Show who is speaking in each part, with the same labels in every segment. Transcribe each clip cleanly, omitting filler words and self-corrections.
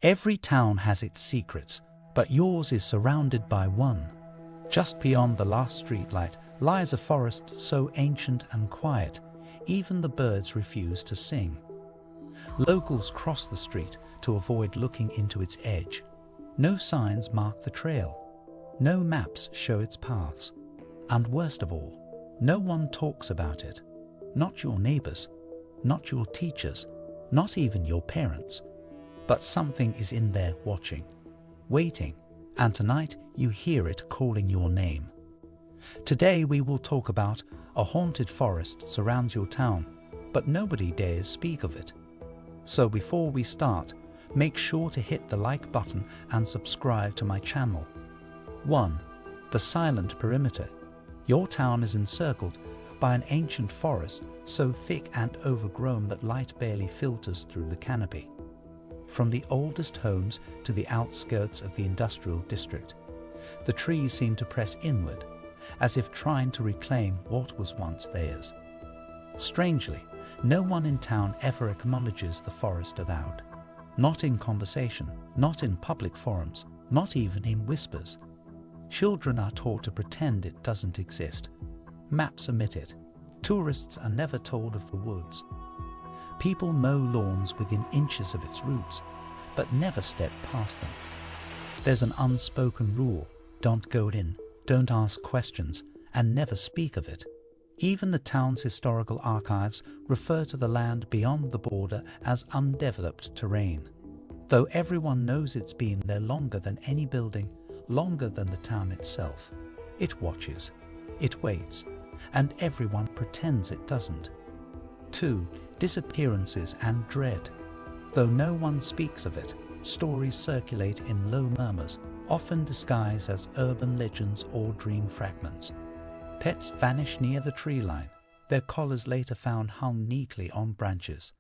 Speaker 1: Every town has its secrets, but yours is surrounded by one. Just beyond the last streetlight lies a forest so ancient and quiet, even the birds refuse to sing. Locals cross the street to avoid looking into its edge. No signs mark the trail. No maps show its paths. And worst of all, no one talks about it. Not your neighbors, not your teachers, not even your parents. But something is in there watching, waiting, and tonight you hear it calling your name. Today we will talk about a haunted forest surrounds your town, but nobody dares speak of it. So before we start, make sure to hit the like button and subscribe to my channel. 1. The silent perimeter. Your town is encircled by an ancient forest so thick and overgrown that light barely filters through the canopy. From the oldest homes to the outskirts of the industrial district, the trees seem to press inward, as if trying to reclaim what was once theirs. Strangely, no one in town ever acknowledges the forest aloud. Not in conversation, not in public forums, not even in whispers. Children are taught to pretend it doesn't exist. Maps omit it. Tourists are never told of the woods. People mow lawns within inches of its roots, but never step past them. There's an unspoken rule: don't go in, don't ask questions, and never speak of it. Even the town's historical archives refer to the land beyond the border as undeveloped terrain. Though everyone knows it's been there longer than any building, longer than the town itself. It watches, it waits, and everyone pretends it doesn't. 2. Disappearances and dread. Though no one speaks of it, stories circulate in low murmurs, often disguised as urban legends or dream fragments. Pets vanish near the tree line, their collars later found hung neatly on branches.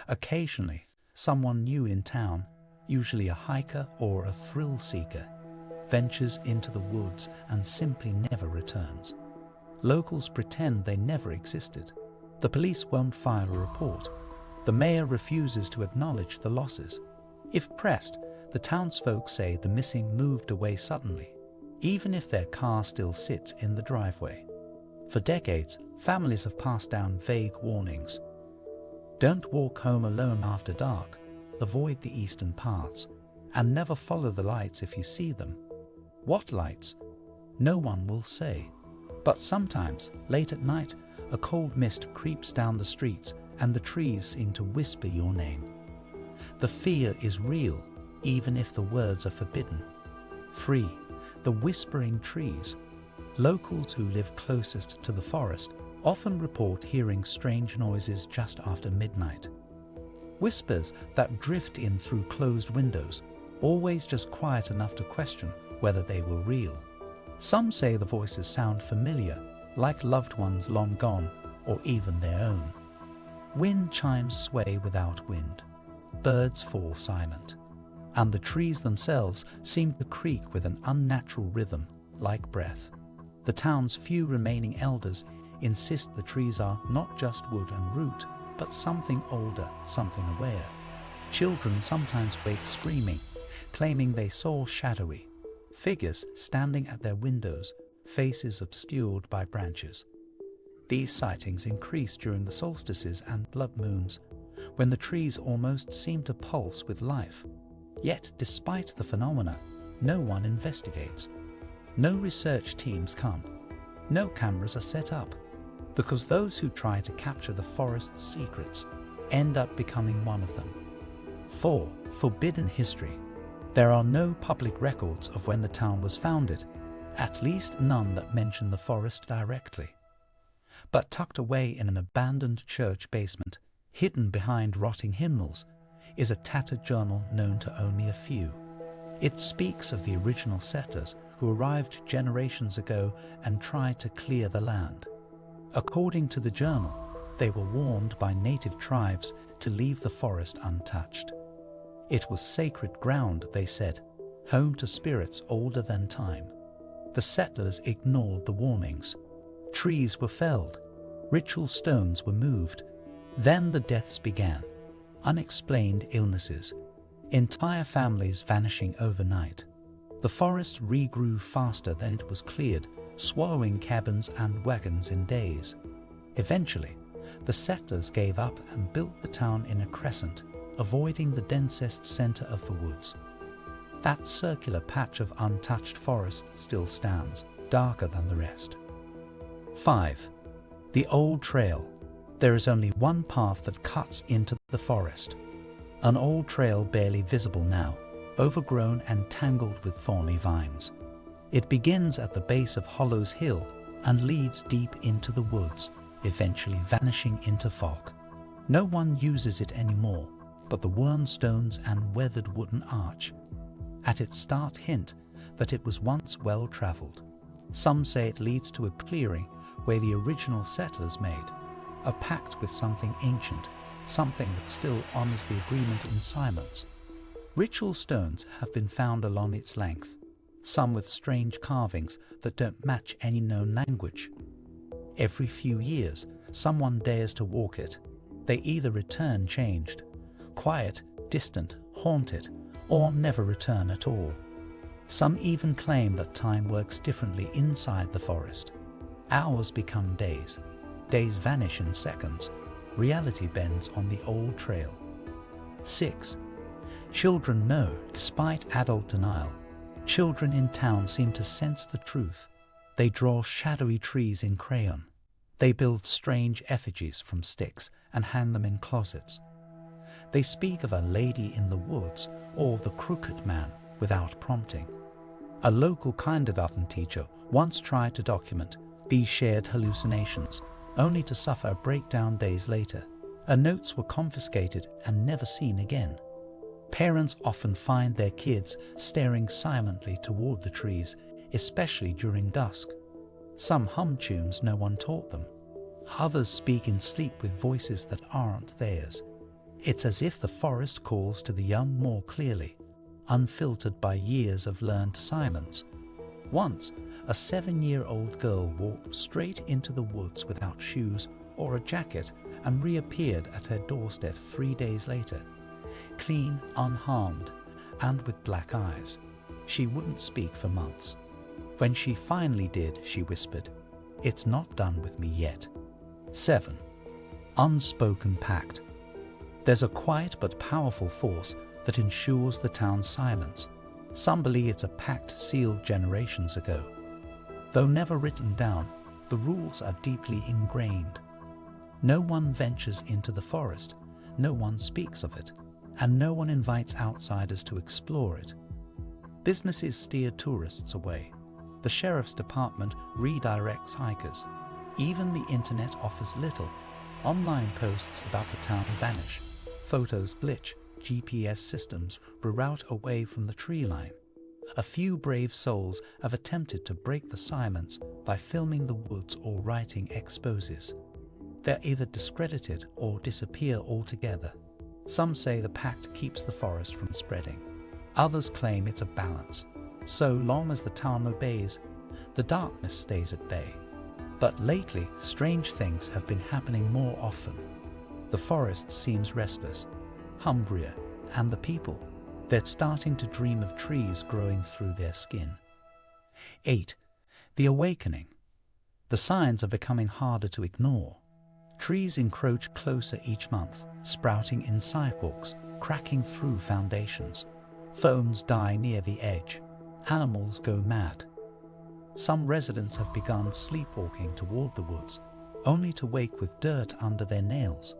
Speaker 1: Occasionally, someone new in town, usually a hiker or a thrill seeker, ventures into the woods and simply never returns. Locals pretend they never existed. The police won't file a report. The mayor refuses to acknowledge the losses. If pressed, the townsfolk say the missing moved away suddenly, even if their car still sits in the driveway. For decades, families have passed down vague warnings. Don't walk home alone after dark, avoid the eastern paths, and never follow the lights if you see them. What lights? No one will say. But sometimes, late at night, a cold mist creeps down the streets and the trees seem to whisper your name. The fear is real, even if the words are forbidden. 3. The whispering trees. Locals who live closest to the forest often report hearing strange noises just after midnight. Whispers that drift in through closed windows, always just quiet enough to question whether they were real. Some say the voices sound familiar, like loved ones long gone, or even their own. Wind chimes sway without wind. Birds fall silent. And the trees themselves seem to creak with an unnatural rhythm, like breath. The town's few remaining elders insist the trees are not just wood and root, but something older, something aware. Children sometimes wake screaming, claiming they saw shadowy figures standing at their windows, faces obscured by branches. These sightings increase during the solstices and blood moons, when the trees almost seem to pulse with life. Yet, despite the phenomena, no one investigates. No research teams come. No cameras are set up, because those who try to capture the forest's secrets end up becoming one of them. 4. Forbidden history. There are no public records of when the town was founded, at least none that mention the forest directly. But tucked away in an abandoned church basement, hidden behind rotting hymnals, is a tattered journal known to only a few. It speaks of the original settlers who arrived generations ago and tried to clear the land. According to the journal, they were warned by native tribes to leave the forest untouched. It was sacred ground, they said, home to spirits older than time. The settlers ignored the warnings. Trees were felled, ritual stones were moved. Then the deaths began. Unexplained illnesses, entire families vanishing overnight. The forest regrew faster than it was cleared, swallowing cabins and wagons in days. Eventually, the settlers gave up and built the town in a crescent, avoiding the densest center of the woods. That circular patch of untouched forest still stands, darker than the rest. 5. The old trail. There is only one path that cuts into the forest. An old trail barely visible now, overgrown and tangled with thorny vines. It begins at the base of Hollow's Hill and leads deep into the woods, eventually vanishing into fog. No one uses it anymore, but the worn stones and weathered wooden arch at its start hint that it was once well traveled. Some say it leads to a clearing where the original settlers made a pact with something ancient, something that still honors the agreement in silence. Ritual stones have been found along its length, some with strange carvings that don't match any known language. Every few years, someone dares to walk it. They either return changed, quiet, distant, haunted, or never return at all. Some even claim that time works differently inside the forest. Hours become days. Days vanish in seconds. Reality bends on the old trail. 6. Children know, despite adult denial. Children in town seem to sense the truth. They draw shadowy trees in crayon. They build strange effigies from sticks and hang them in closets. They speak of a lady in the woods or the crooked man without prompting. A local kindergarten teacher once tried to document these shared hallucinations, only to suffer a breakdown days later. Her notes were confiscated and never seen again. Parents often find their kids staring silently toward the trees, especially during dusk. Some hum tunes no one taught them. Others speak in sleep with voices that aren't theirs. It's as if the forest calls to the young more clearly, unfiltered by years of learned silence. Once, a 7-year-old girl walked straight into the woods without shoes or a jacket and reappeared at her doorstep 3 days later, clean, unharmed, and with black eyes. She wouldn't speak for months. When she finally did, she whispered, "It's not done with me yet." 7. Unspoken pact. There's a quiet but powerful force that ensures the town's silence. Some believe it's a pact sealed generations ago. Though never written down, the rules are deeply ingrained. No one ventures into the forest, no one speaks of it, and no one invites outsiders to explore it. Businesses steer tourists away. The sheriff's department redirects hikers. Even the internet offers little. Online posts about the town vanish. Photos glitch. GPS systems reroute away from the tree line. A few brave souls have attempted to break the silence by filming the woods or writing exposes. They're either discredited or disappear altogether. Some say the pact keeps the forest from spreading. Others claim it's a balance. So long as the town obeys, the darkness stays at bay. But lately, strange things have been happening more often. The forest seems restless. Humbria and the people, they're starting to dream of trees growing through their skin. 8. The awakening. The signs are becoming harder to ignore. Trees encroach closer each month, sprouting in sidewalks, cracking through foundations. Phones die near the edge. Animals go mad. Some residents have begun sleepwalking toward the woods, only to wake with dirt under their nails.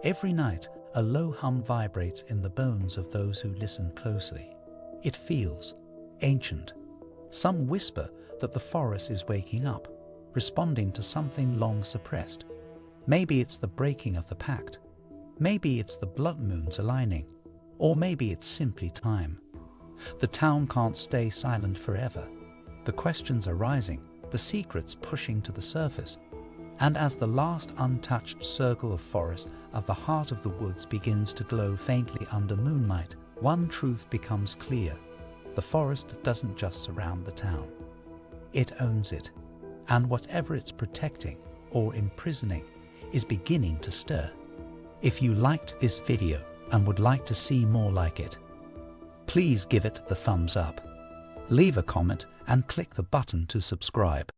Speaker 1: Every night, a low hum vibrates in the bones of those who listen closely. It feels ancient. Some whisper that the forest is waking up, responding to something long suppressed. Maybe it's the breaking of the pact. Maybe it's the blood moons aligning. Or maybe it's simply time. The town can't stay silent forever. The questions are rising, the secrets pushing to the surface. And as the last untouched circle of forest at the heart of the woods begins to glow faintly under moonlight, one truth becomes clear. The forest doesn't just surround the town. It owns it. And whatever it's protecting or imprisoning is beginning to stir. If you liked this video and would like to see more like it, please give it the thumbs up. Leave a comment and click the button to subscribe.